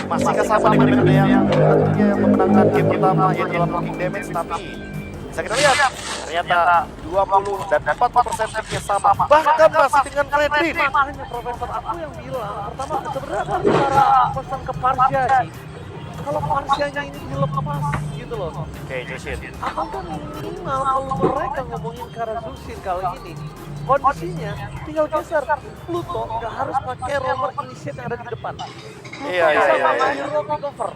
Masihkah sama dengan yang tentunya memenangkan game pertama yaitu dalam blocking damage, tapi bisa kita lihat ternyata 20 dan 40% timnya sama, bahkan masih dengan Fredrin. Makanya Profesor aku yang bilang pertama sebenarnya aku bicara pesan ke Parsha sih. Kalau Parsyanya ini dilepas gitu loh. Oke, Jushin. Aku kan minimal kalau mereka ngomongin Karazusin kali ini kondisinya tinggal geser Pluto, nggak harus pakai roller initiate yang ada di depan. Iya. Hero cover.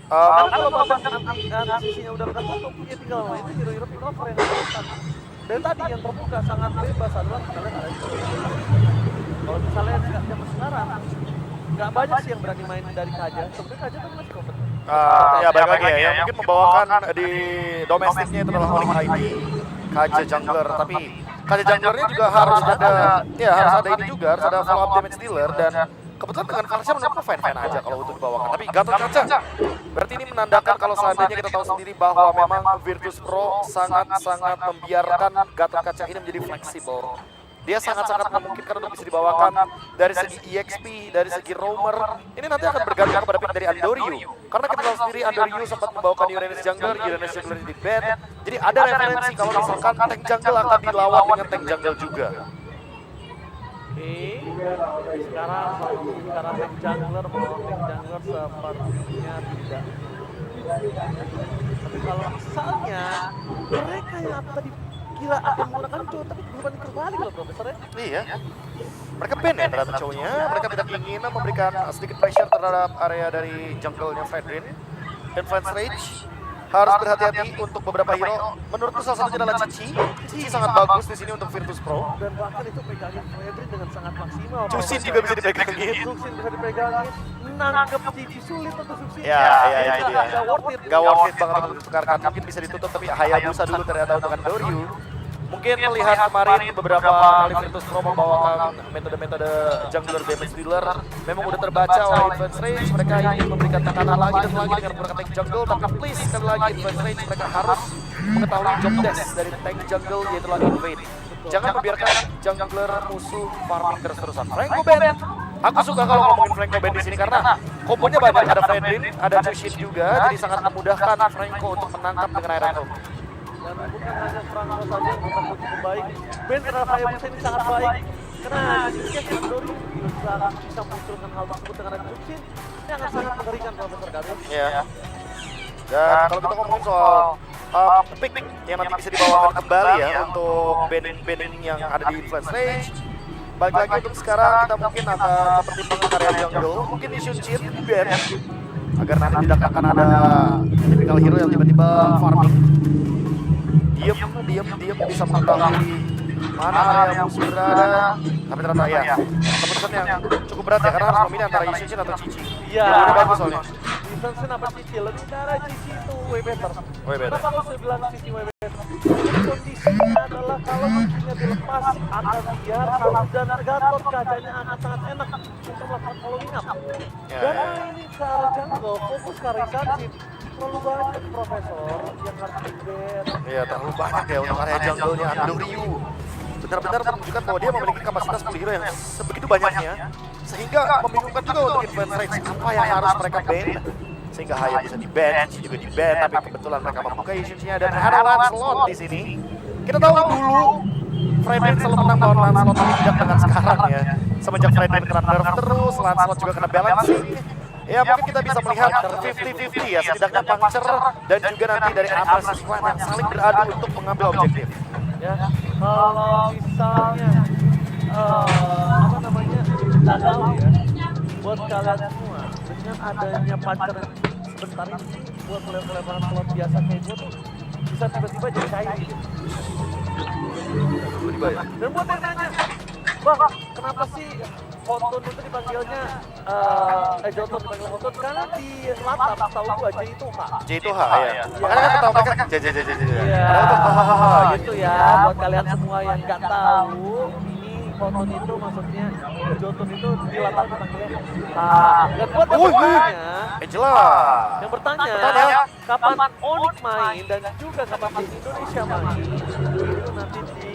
Karena kalau bahkan anti-sisinya udah ketutup, ya tinggal main itu hero cover yang ada di depan. Dan tadi yang terbuka sangat bebas adalah kita lihat ada kalau misalnya zaman sekarang nggak banyak sih yang berani main dari Kaja. Sebenarnya Kaja kan masih kompeten. Ya balik lagi ya, yang mungkin membawakan di domestiknya itu adalah Onyx ID, Kaja jungler, tapi Kaja junglernya juga harus ada, ya harus ada ini juga, harus ada follow up damage dealer, dan kebetulan dengan Farsha menurutku fine-fine aja kalau untuk dibawakan. Tapi Gatot Kaca, berarti ini menandakan kalau seandainya kita tahu sendiri bahwa memang Virtus Pro sangat-sangat membiarkan Gatot Kaca ini menjadi fleksibel. Dia sangat-sangat memungkinkan untuk bisa dibawakan dari segi EXP, dari segi roamer. Ini nanti akan bergantung kepada pick dari Andoryu. Karena kita tahu sendiri Andoryu sempat membawakan Uranus Jungler di ban. Jadi ada referensi kalau misalkan tank jungle akan dilawan dengan tank jungle juga. Oke, sekarang bicara tank jungler melawan tank jungler sepertinya tidak. Tapi kalau misalnya mereka yang tadi kira akan menggunakan cow, tapi bukan terbalik loh Profesor ya? Iya. Mereka ban ya terhadap cownya, mereka tidak ingin memberikan sedikit pressure terhadap area dari jungle-nya Fredrin. Dan Flash Rage harus berhati-hati untuk beberapa hero. Menurutku salah satunya adalah Cici. Cici sangat bagus di sini untuk Virtus Pro. Dan bahkan itu pegangin Fredrin dengan sangat maksimal. Jushin juga bisa dipegangin. Jushin bisa dipegangin. Nangkep Cici sulit untuk Jushin. Ya, itu dia. Gak worth it. Gak worth it banget untuk ditukarkan. Mungkin bisa ditutup, tapi Hayabusa dulu ternyata untuk Andoryu. Mungkin melihat kemarin beberapa kali Virtus Pro membawakan metode-metode jungler damage dealer memang udah terbaca oleh Advance Range. Mereka ingin memberikan tekanan lagi dan lagi dengan menggunakan tank jungle, tapi please sekali lagi Advance Range mereka harus mengetahui job desk dari tank jungle yaitu lagi invade. Jangan membiarkan jungler musuh farming terus-terusan. Franco Ben, aku suka kalau ngomongin Franco Ben di sini karena kombonya banyak, ada Fredrin, ada Jushin juga, jadi sangat memudahkan Franco untuk menangkap dengan air rattle. Dan bukan hanya Franco saja yang menurutku cukup baik. Ben terhadap Hayabusa ini sangat baik. Karena jika Andoryu bisa munculkan hal tersebut dengan ada Jushin, ini akan sangat mengerikan Profesor Gatot. Iya. Dan kalau kita ngomongin soal pick yang nanti bisa dibawakan kembali ya untuk banning yang ada di Flash Rage. Balik lagi untuk sekarang kita mungkin akan mempertimbangkan area jungle, mungkin di Shunchin di ban agar nanti tidak akan ada typical hero yang tiba-tiba farming. Diam bisa mengetahui mana area musuh berada. Tapi ternyata ya keputusan yang cukup berat ya karena harus memilih antara Yushin atau Cici. Iya. Udah bagus soalnya. Yushin apa Cici? Lebih ke arah Cici itu way better. Way better. Kenapa aku bilang Cici way better? Kondisinya adalah kalau Cici-nya dilepas akan biar dan Gatot Kacanya akan sangat enak untuk melakukan following up. Dan ini ke arah jungle, fokus ke arah Isanchin. Terlalu banyak Profesor yang harus di-ban. Iya, terlalu banyak ya untuk area jungle-nya Andoryu. Benar-benar menunjukkan bahwa dia memiliki kapasitas 10 hero yang sebegitu banyaknya. Sehingga membingungkan juga untuk Advance Range apa yang harus mereka ban. Sehingga Haya bisa di-ban, Cici juga di-ban, tapi kebetulan mereka membuka Yushin-nya dan ada Lancelot di sini. Kita tahu dulu Fredrin selalu menang lawan Lancelot, tapi tidak dengan sekarang ya. Semenjak Fredrin kena nerf terus, Lancelot juga kena balancing. Ya mungkin kita bisa melihat 50-50 ya, setidaknya Puncture dan juga nanti dari Abrasive Clan yang saling beradu untuk mengambil objektif. Ya, kalau misalnya apa namanya tidak tahu ya, buat kalian semua dengan adanya Puncture sebentar ini buat pelebaran slot biasa kayak gue tuh bisa tiba-tiba jadi kayak gitu. Dan buat yang nanya, Bang, kenapa sih Honton itu dipanggilnya Johnson dipanggil Honton? Karena di Latam tahu gua J itu H. J itu H ya. Makanya kan ketawa mereka J. Iya, gitu ya. Buat kalian semua yang nggak tahu, ini Honton itu maksudnya Johnson itu di Latam dipanggilnya H. Dan buat yang bertanya, jelas. Yang bertanya, kapan Onyx main dan juga kapan tim Indonesia main, itu nanti di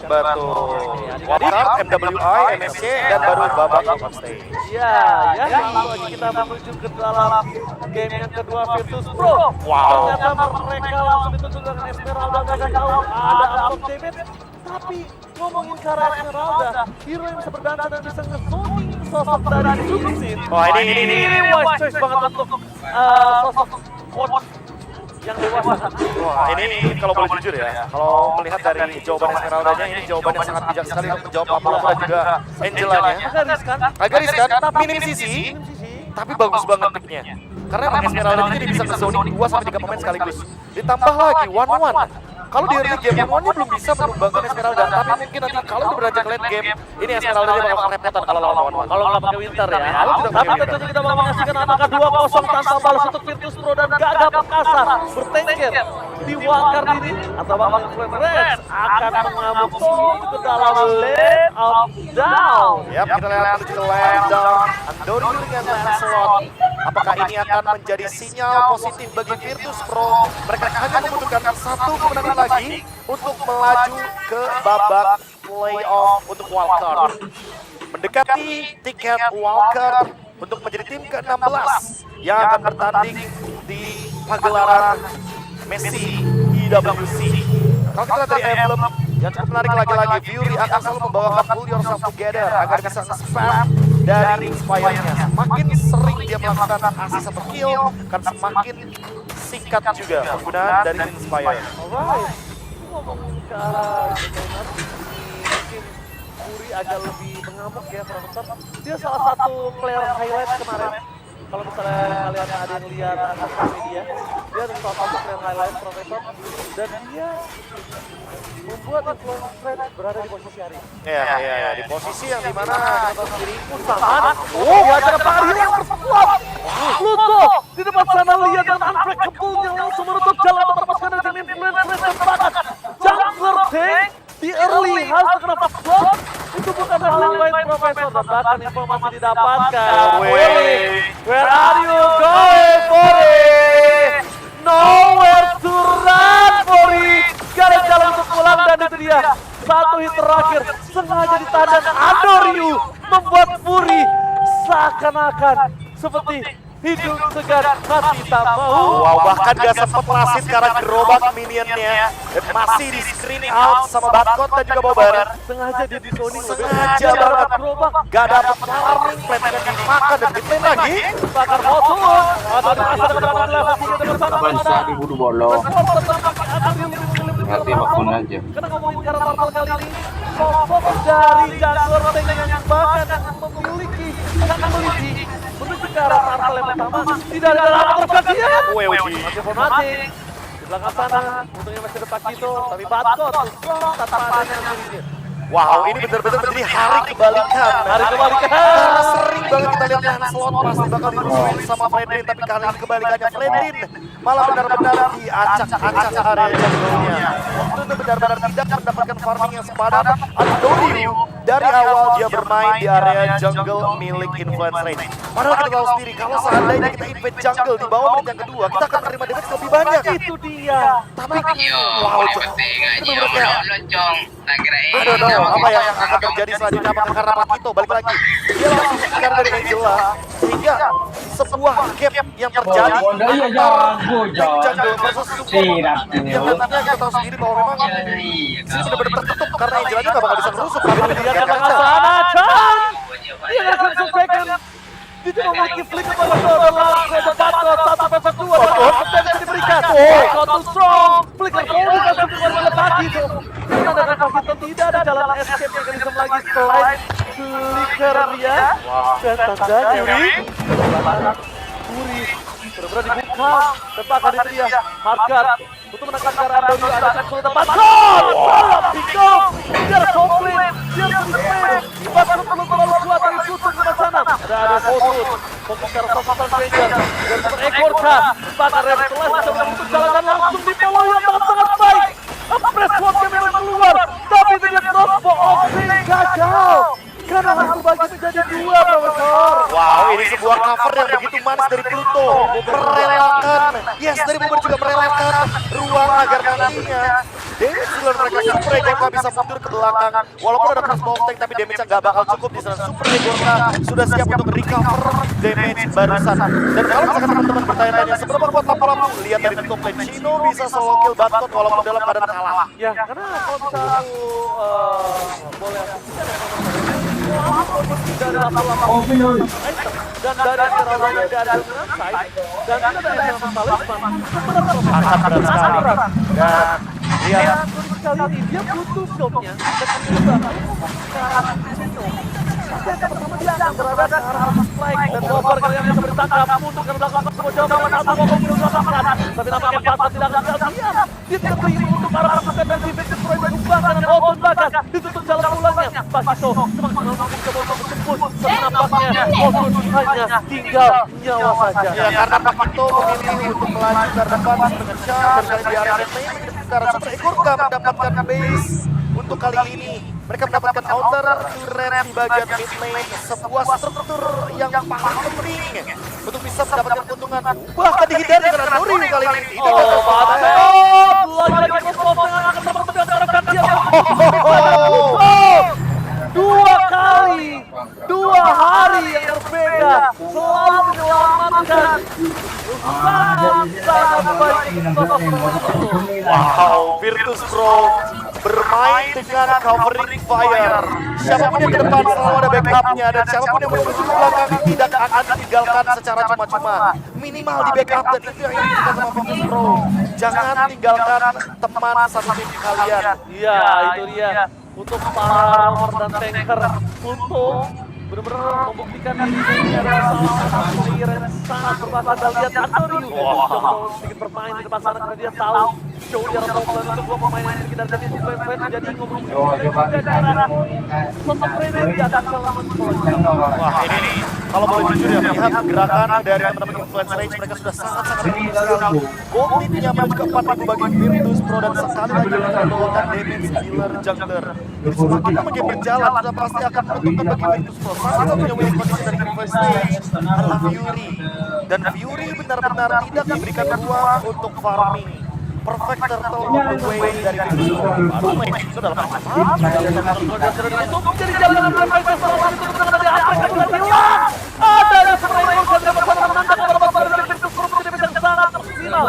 Betul. Wildcard, MWI, MSC, dan baru babak knockout stage. Iya, ya. Langsung aja kita menuju ke dalam game yang kedua Virtus Pro. Wow. Ternyata mereka langsung ditutup dengan Esmeralda, mereka tahu ada out damage. Tapi ngomongin ke arah Esmeralda, hero yang bisa berdansa dan bisa nge-zoning sosok dari Juksin. Wah, ini. wise choice banget untuk sosok coach yang dewasa. Wah, ini kalau boleh jujur ya, kalau melihat dari jawaban Esmeraldanya, ini jawaban yang sangat bijak sekali untuk menjawab apa-apa dan juga Angelanya. Agak riskan. Agak riskan, minim sisi, tapi bagus banget picknya. Karena emang Esmeralda ini dia bisa nge-zoning 2-3 pemain sekaligus. Ditambah lagi, 1-1. Kalau di early game, one-nya belum bisa menumbangkan Esmeralda. Tapi mungkin nanti kalau di beranjak late game, ini Esmeralda dia bakal kerepotan kalau lawan one-one. Kalau nggak pakai Winter ya. Kalau tidak Tapi pakai tentu kita mau menyaksikan apakah 2-0 tanpa balas untuk Virtus Pro dan Gagap Perkasa bertengger di wildcard ini atau bakal Influence Reds akan mengamuk ke dalam lane up down. Yap, kita lihat menuju ke lane down. Andori dengan Lancelot. Apakah ini akan menjadi sinyal positif bagi Virtus Pro? Mereka hanya membutuhkan satu kemenangan lagi untuk melaju ke babak playoff untuk wildcard. Mendekati tiket wildcard untuk menjadi tim ke-16 yang akan bertanding di pagelaran Messi IWC. Kalau kita lihat dari emblem yang cukup menarik lagi-lagi, Fury akan selalu membawakan Pull Yourself Together agar bisa spam dari Inspire-nya. Semakin sering dia melakukan assist atau kill, akan semakin singkat juga penggunaan dari Inspire. Alright, ngomongin ke arah Jonas, mungkin Fury agak lebih mengamuk ya Profesor. Dia salah satu player highlight kemarin. Kalau misalnya kalian ada yang lihat sosial media, dia adalah salah satu player highlight Profesor. Dan dia membuat Influence Red berada di posisi hari ini. Ya, di posisi yang dimana kita tahu sendiri. Usahaan, dia ada Fahri yang bersekuat. Pluto di depan sana lihat dan Unbreakable-nya langsung menutup jalan untuk melepaskan dari tim Influence Red dan bahkan Jungler Tank di early harus terkena fast block. Itu bukan hal yang baik Profesor dan bahkan informasi didapatkan. Where are you going, Fori? Nowhere to run, Fori. Gak ada jalan untuk pulang dan itu dia. Satu hit terakhir sengaja ditahan Andoryu membuat Fury seakan-akan seperti hidup segar mati tak mau. Wow, bahkan gak sempet lasit karena gerobak minionnya dan masih di screen out sama Batkot dan juga Bobar. Sengaja dia di zoning, Sengaja banget gerobak. gak dapet farming, plan-plan dimakan dan diplain lagi. Bakar motor. Atau dipasang dengan level 3 dengan sana. Bangsa di buru bolong. Ngerti apapun aja. Karena ngomongin karena turtle kali ini, sosok dari Jungler Tank yang bahkan memiliki menuju ke arah turtle yang pertama tidak ada dalam terkasihan. Masih formasi di belakang sana, untungnya masih ada Pakito, tapi Batkot tanpa adanya dirinya. Wow, ini benar-benar menjadi hari kebalikan. Hari kebalikan. Karena sering banget kita lihat Lancelot pasti bakal dirusuhin sama Fredrin, tapi kali ini kebalikannya Fredrin malah benar-benar diacak-acak area jungle-nya. Untuk benar-benar tidak mendapatkan farming yang sepadan. Andoryu dari awal dia bermain di area jungle milik Influence Rage. Padahal kita tahu sendiri kalau seandainya kita invade jungle di bawah menit yang kedua, kita akan menerima damage lebih banyak. Itu dia. Tapi Wow, loncong. Tak kira apa yang akan terjadi selanjutnya, apakah karena Pakito balik lagi dia langsung dikejar dari Angela sehingga sebuah gap yang terjadi jungle versus support yang nantinya kita tahu sendiri bahwa memang ini benar-benar tertutup karena Angela juga gak bakal bisa ngerusuk tapi Dia akan ke sana, Chan. Dia akan sampaikan. Dia cuma memiliki flick kepada Sodola, Batkot, 1 vs 2, dan bisa diberikan. Batkot strong, flick ke bawah, dikasih kepada Pakito. Karena dengan Pakito tidak ada jalan escape mechanism lagi selain flicker dia. Dan tandanya, Fury benar-benar dibuka, dan bahkan itu dia, Hardguard untuk menangkap cara Andoryu, ada seksual depan. Pakito, dia ada komplain, dia ada defense. Batkot belum terlalu kuat dari tutup ke sana. Ada fokus ke arah Sofitan Stranger dan terekorkan. Bahkan Red Clash bisa menutup jalan dan langsung di bawah yang sangat baik. Press swordnya memang keluar, tapi tidak crossbow Oxley gagal. Karena hasil bagi menjadi 2, Profesor. wow, ini sebuah cover yang begitu manis dari Pluto merelakan dari Bobar juga merelakan ruang agar nantinya damage dealer mereka Super Egorka bisa mundur ke belakang. Walaupun ada crossbow tank tapi damage-nya gak bakal cukup di sana. Super Egorka sudah siap untuk recover damage barusan. Dan kalau misalkan teman-teman bertanya-tanya seberapa kuat lapu-lapu, lihat dari top lane Chino bisa solo kill Batkot walaupun dalam keadaan kalah. Ya, karena kalau bisa aku boleh dari lapu-lapu dan dari serangan dari side dan kita ada yang talisman Sangat berat sekali. Dan lihat kali ini dia butuh shotnya dan juga pertama dia akan berada ke arah strike dan Whopper kali yang bisa bertangkap untuk melakukan semua jawaban satu Whopper belum melakukan tapi nampaknya Batkot tidak akan siap dia tidak beri untuk arah pasukan dan defensive Troy berubah dengan Otun bahkan ditutup jalan pulangnya Bakito semaksimal mungkin coba untuk menjemput tapi nampaknya Otun hanya tinggal nyawa saja. ya karena Pakito memilih untuk melaju ke depan dengan Char dan di area mid lane karena Super Egorka mendapatkan base untuk kali ini. Mereka mendapatkan outer turret di bagian mid lane, sebuah struktur yang paling penting untuk bisa mendapatkan keuntungan. Bahkan dihindari dengan Nuri kali ini. Tidak Oh, Batkot! Lagi-lagi crossbow yang akan mendapatkan dia. Dua kali, 2 hari yang berbeda, selalu menyelamatkan. Sangat baik. Wow, Virtus Pro bermain dengan covering fire. Siapapun yang ke depan selalu ada backupnya dan siapapun yang menuju ke belakang tidak akan ditinggalkan secara cuma-cuma. Minimal di backup dan itu yang ingin kita sama Virtus Pro. Jangan tinggalkan teman satu tim kalian. Iya, itu dia. Untuk para armor dan tanker untuk benar-benar membuktikan dirinya adalah salah satu player yang sangat berbakat. Dan lihat Antonio coba sedikit bermain di depan sana karena dia tahu show di arah Rockland itu dua pemain yang sekitar jadi flat jadi ngomong-ngomong sosok Raiden di atas salaman. Wah ini kalau boleh jujur ya melihat gerakan dari teman-teman Influence Rage mereka sudah sangat-sangat bagus sekali. Gold-nya menuju ke 4.000 bagi Virtus Pro dan sekali lagi mengandalkan damage dealer jungler. Jadi semakin lama game berjalan sudah pasti akan menentukan bagi Virtus Pro. Salah satunya winning condition dari Influence Rage adalah Fury. Dan Fury benar-benar tidak diberikan ruang untuk farming. Perfect turtle on the way dari Virtus Pro. Aduh, itu adalah Jadi jalan dengan mereka selama itu kemenangan dari Atrek yang hilang. Ada yang sebenarnya yang bisa bersama menantang beberapa kali dari Virtus Pro menjadi bintang sangat maksimal.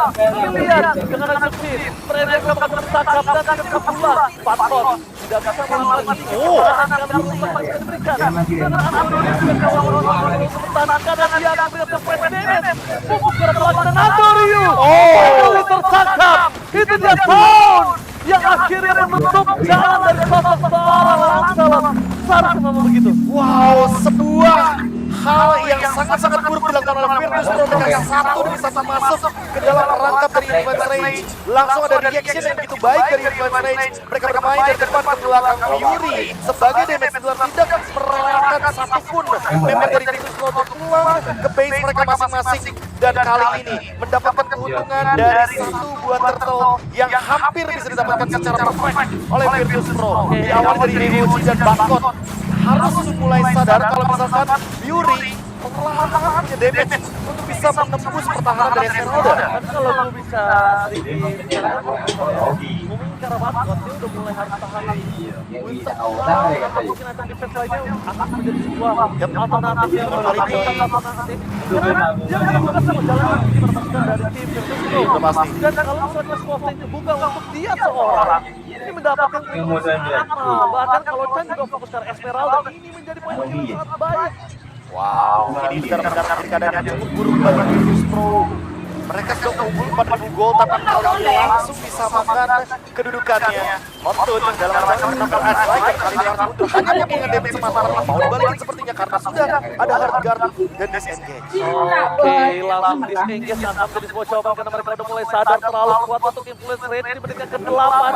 Lihat dengan sukses, mereka dapat tertangkap dan tidak pula. Batkot tidak bisa melawan lagi. Kali ini diberikan. Dengan Antonio juga kawan-kawan untuk mempertahankan dan dia akan melihat surprise damage. Fokus pada pelaksanaan Antonio. Kembali tertangkap. Itu dia Sound yang akhirnya menutup jalan dari sosok seorang Lancelot. Seharusnya memang begitu. wow, sebuah hal yang sangat-sangat buruk dilakukan oleh Virtus Pro. Mereka satu demi satu masuk ke dalam perangkap dari Influence Rage. Langsung ada reaction yang begitu baik dari Influence Rage. Mereka bermain dari depan ke belakang. Fury sebagai damage dealer tidak merelakan satupun member dari Virtus Pro untuk pulang ke base mereka masing-masing. Dan kali ini mendapatkan keuntungan dari satu buah turtle yang hampir bisa didapatkan secara perfect oleh Virtus Pro. Di awal dari Neoji dan Batkot harus mulai sadar kalau misalkan Fury perlahan-lahan punya damage untuk bisa menembus pertahanan dari Esmeralda. Tapi kalau gue bisa sedikit ngomongin cara Batkot, dia udah mulai harus tahan Winter mungkin ada defense lainnya akan menjadi sebuah alternatif yang alternatif. Karena dia kan bukan sama jalan yang dipertahankan dari tim Virtus Pro. Udah pasti. Dan kalau misalnya Swap Lane terbuka untuk dia seorang, ini mendapatkan bahkan kalau Chan juga fokus ke Esmeralda, ini menjadi poin yang sangat baik. Wow, ini benar-benar keadaan yang cukup buruk bagi Virtus Pro. Mereka sudah unggul 4.000 gol tapi kali ini langsung disamakan kedudukannya. Otun dalam rangka menangkap Aslike kali ini harus mundur. Hanya dengan damage semata mau dibalikin sepertinya karena sudah ada hard guard dan disengage. Oke, langsung disengage saat jadi sebuah jawaban karena mereka udah mulai sadar terlalu kuat untuk influence rate diberikan ke-8.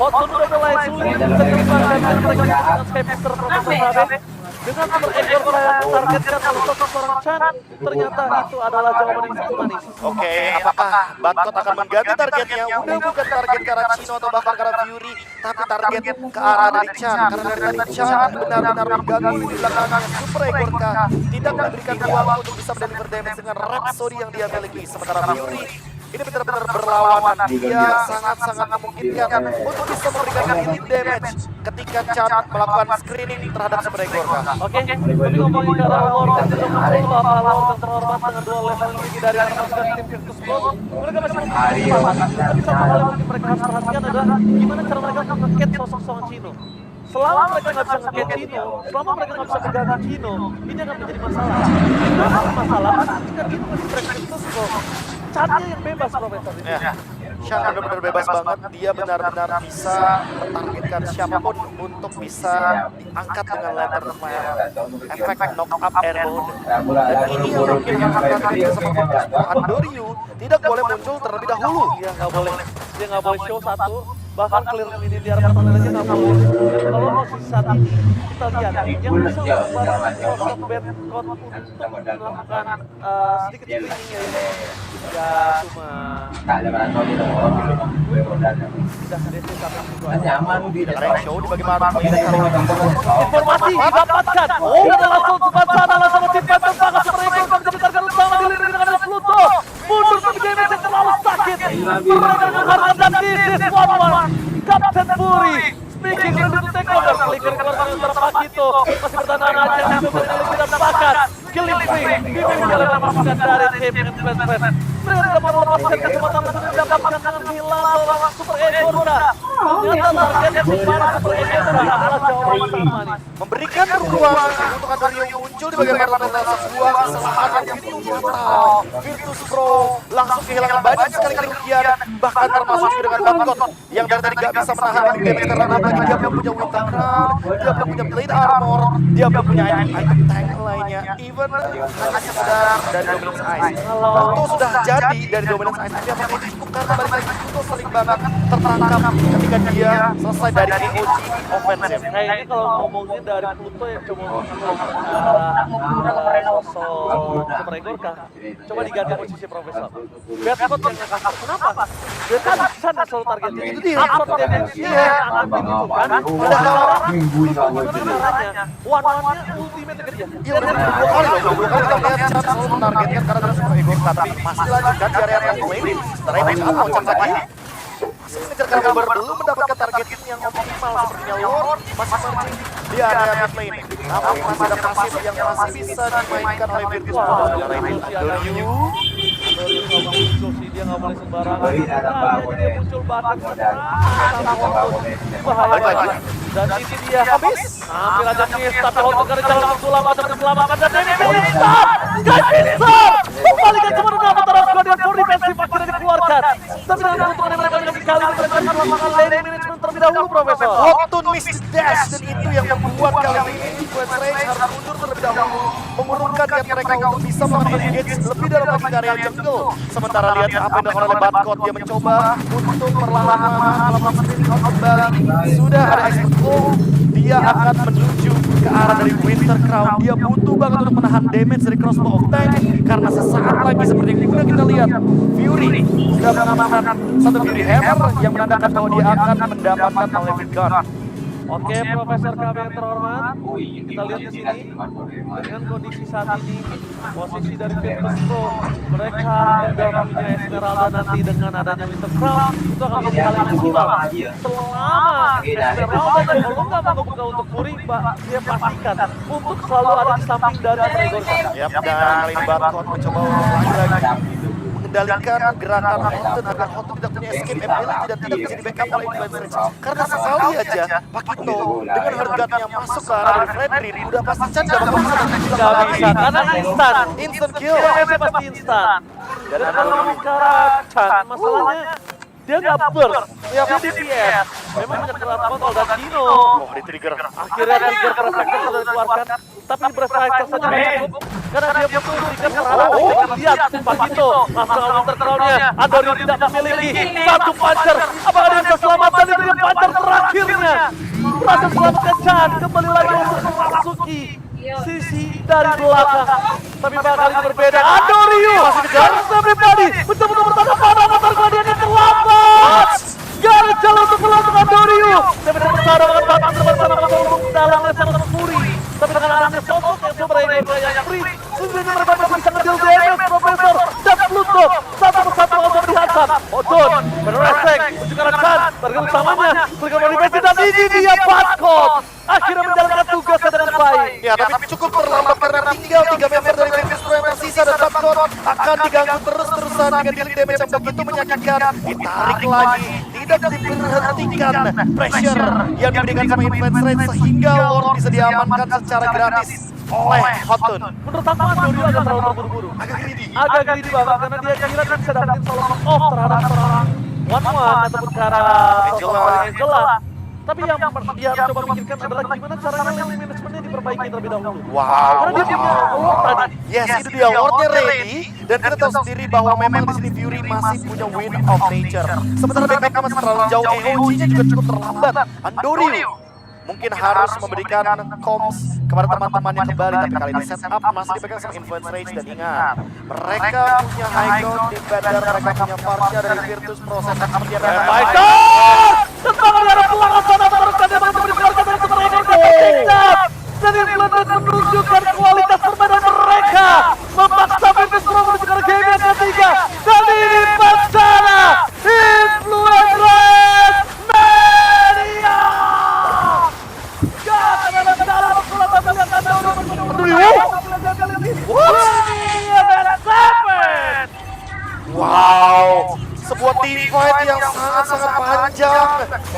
Otun udah mulai sulit terkembang dan mereka dengan Skypister Profesor Rabe. Dengan super ekor yang targetkan kalau sosok seorang Chan, ternyata itu adalah jawaban yang sangat manis. Oke, apakah Batkot akan mengganti targetnya? Udah bukan target ke arah Chino atau bahkan ke arah Fury, tapi target ke arah dari Chan. Karena dari tadi Chan benar-benar mengganggu di belakangnya. Super Egorka tidak memberikan ruang untuk bisa mendeliver damage dengan Rhapsody yang dia miliki. Sementara Fury ini benar-benar berlawanan. Dia sangat-sangat memungkinkan untuk bisa memberikan elite damage ketika Chan melakukan screening terhadap Samurai Gorka. Oke, tapi ngomongin ke arah Lord dan juga muncul Bapak Lord yang terhormat dengan 2 level tinggi dari pasukan tim Virtus Pro. Mereka masih memiliki kesempatan. Tapi satu hal yang mungkin mereka harus perhatikan adalah gimana cara mereka nge-get sosok Song Chino. Selama mereka nggak bisa nge-get Chino, selama mereka nggak bisa pegang Chino, ini akan menjadi masalah. Kenapa masalah? Ketika Chino masih track Virtus Pro, Chan-nya yang bebas Profesor ini. Ya. Chan benar-benar bebas banget, dia benar-benar bisa mentargetkan siapapun untuk bisa diangkat dengan lantern flare, efek knock up airborne. Dan ini yang mungkin akan terjadi sama Virtus Pro. Andoryu tidak boleh muncul terlebih dahulu. Dia nggak boleh, dia nggak boleh show satu, bahkan clear ini di arah pertandingan aja nggak boleh. Kalau posisi saat ini kita lihat yang bisa membantu sosok bad code untuk melakukan sedikit screening ya ini ya cuma sudah DC sampai situ aja. Rank show dibagi mana? Informasi didapatkan. Oh, udah langsung cepat sana langsung tim Panther Bagas mereka akan dibesarkan utama dilirik dengan Pluto. Mundur tapi damage yang terlalu sakit. Mereka mengharapkan this is 1-1. Captain Fury speaking ready to take over. Flicker korban untuk Pakito masih bertahan aja untuk tidak bakat. Killing free dibimbing oleh pasukan dari tim Investment. Mereka tidak mau melepaskan kesempatan untuk mendapatkan dengan hilang Super Egorka. Ternyata targetnya si para Super Egorka adalah jawaban sangat manis. Memberikan ruang untuk Andoryu muncul di bagian pertahanan sebuah kesalahan yang begitu fatal. Virtus Pro langsung kehilangan banyak sekali kerugian, bahkan termasuk juga dengan Bangkok yang dari tadi gak bisa menahan damage karena apalagi dia belum punya Winter Crown, dia belum punya Blade Armor, dia belum punya item tank lainnya, even hanya sekedar dari Dominance Ice. Tentu sudah jadi dari Dominance Ice, tapi apakah itu cukup karena balik lagi Pluto sering banget tertangkap ketika dia selesai dari KOG offensive. Kayaknya kalau ngomongin dari Pluto yang coba sosok Super Egorka, coba diganti posisi Profesor. Bedcott yang ngekasar, kenapa? Bedcott Chan yang selalu targetnya, itu dia. Absorb damage-nya akan dibutuhkan. Caranya, one-one-nya ultimate ke dia. Iya benar, dua kali kita lihat Chan selalu menargetkan karena dari Super Egorka, tapi masih lanjutkan di area yang lain. Setelah itu mau Chan lagi. Masih mengejar kabar belum mendapatkan target yang optimal sepertinya Lord masih searching di area mid lane. Namun masih ada pasif yang masih bisa dimainkan oleh Virtus Pro. Andoryu muncul sih, dia nggak boleh sembarangan. Dia muncul bahkan bahaya banget. Dan ini dia habis. Hampir aja miss, tapi Honto karena jalan waktu lama dan terselamatkan dan ini finisher. Guys finisher. Kembalikan kemenangan antara squad dan for defensive akhirnya dikeluarkan. Tapi dengan keuntungan mereka yang kali ini mereka melakukan lane management terlebih dahulu Profesor. Hoptun miss dash dan itu yang membuat kali ini Influence Rage harus mundur terlebih dahulu, mengurungkan niat mereka untuk bisa melakukan engage lebih dalam lagi ke area jungle. Sementara lihat apa yang dilakukan oleh Badcott, dia mencoba untuk perlahan-lahan melakukan screen out kembali. Sudah ada expert flow, dia akan menuju ke arah dari Winter Crown. Dia butuh banget untuk menahan damage dari crossbow of tank karena sesaat lagi seperti yang sudah kita lihat Fury sudah mengamankan satu Fury Hammer yang menandakan bahwa dia akan mendapatkan Malefic Gun. Oke, Profesor KB yang terhormat, kita lihat di sini dengan kondisi saat ini, posisi dari Virtus Pro, mereka sudah punya Esmeralda nanti dengan adanya Winter Crown, itu akan menjadi hal yang maksimal. Selama Esmeralda dan Holonga mau membuka untuk Fury, dia pastikan untuk selalu ada di samping dari Egorka. Yap, dan kali ini Badcott mencoba lagi mengendalikan gerakan Houghton agar Houghton tidak punya escape ability dan tidak bisa di backup oleh Influence Rage. Karena sekali aja Pakito dengan harganya masuk ke arah dari Fredrin, udah pasti Chan gak bakal bisa Gak bisa, karena instant kill. Damage pasti instan. Dan kalau bicara Chan, masalahnya dia nggak burst, dia DPS. Memang punya kerat kontrol dan Dino. Oh, di trigger. Akhirnya trigger reflektor sudah dikeluarkan, tapi burst reflektor saja tidak cukup. Karena dia butuh trigger karena lihat Pakito langsung counter crown-nya. Andoryu tidak memiliki satu puncher. Apakah dia bisa selamatkan itu dia puncher terakhirnya? Berhasil selamatkan Chan, kembali lagi untuk memasuki sisi dari belakang. Tapi bakal ini berbeda. Andoryu masih kejar everybody. Betul-betul bertanda pada motor Guardian-nya terlambat. Gak ada jalan untuk melawan Andoryu. Tapi bersama dengan Batman bersama untuk dalangnya sangat Fury. Tapi dengan adanya sosok yang Super Egorka yang free, sebenarnya mereka masih bisa ngedeal damage Profesor dan Pluto. Satu persatu harus melihat utamanya mereka motivasi dan ini dia Patkot akhirnya menjalankan tugasnya dengan baik. Ya, tapi cukup terlambat karena tinggal 3 member dari Virtus Pro yang tersisa dan Patkot akan diganggu terus-terusan dengan dealing damage yang begitu menyakitkan. Ditarik lagi, tidak diberhentikan pressure yang diberikan sama Invaders Rage sehingga Lord bisa diamankan secara gratis oleh Hotun. Menurut aku Andori agak terlalu terburu-buru. Agak greedy banget karena dia kira dia bisa dapetin solo off terhadap seorang one-one ataupun ke arah Angela. Tapi yang dia coba pikirkan adalah gimana caranya lane managementnya diperbaiki terlebih dahulu. Wow. Karena dia punya Lord tadi. Yes, itu dia Lordnya ready dan kita tahu sendiri bahwa memang di sini Fury masih punya Wind of Nature. Sementara backupnya masih terlalu jauh, AOG-nya juga cukup terlambat. Andori mungkin harus memberikan comms kepada teman-temannya kembali, tapi kali ini setup masih dipegang sama Influence Rage. Dan ingat, mereka punya high ground di Vader, mereka punya Partia dari Virtus Pro setup seperti apa yang Fighter! Tentang ada peluang sana meneruskan dia masih dikeluarkan dari Super Eagle ketika dan Influence menunjukkan kualitas permainan mereka memaksa Virtus Pro menuju ke game yang ketiga dan ini Patsana Influence Rage Mania! wow, sebuah team fight yang sangat-sangat panjang.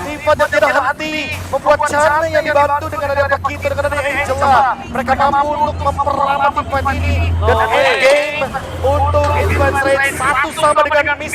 Team fight yang tidak henti, membuat Chane yang dibantu dengan ada Pakito, dengan ada Angela. Mereka mampu untuk memperlambat team fight ini. Dan endgame untuk Influence Rage 1 sama dengan Miss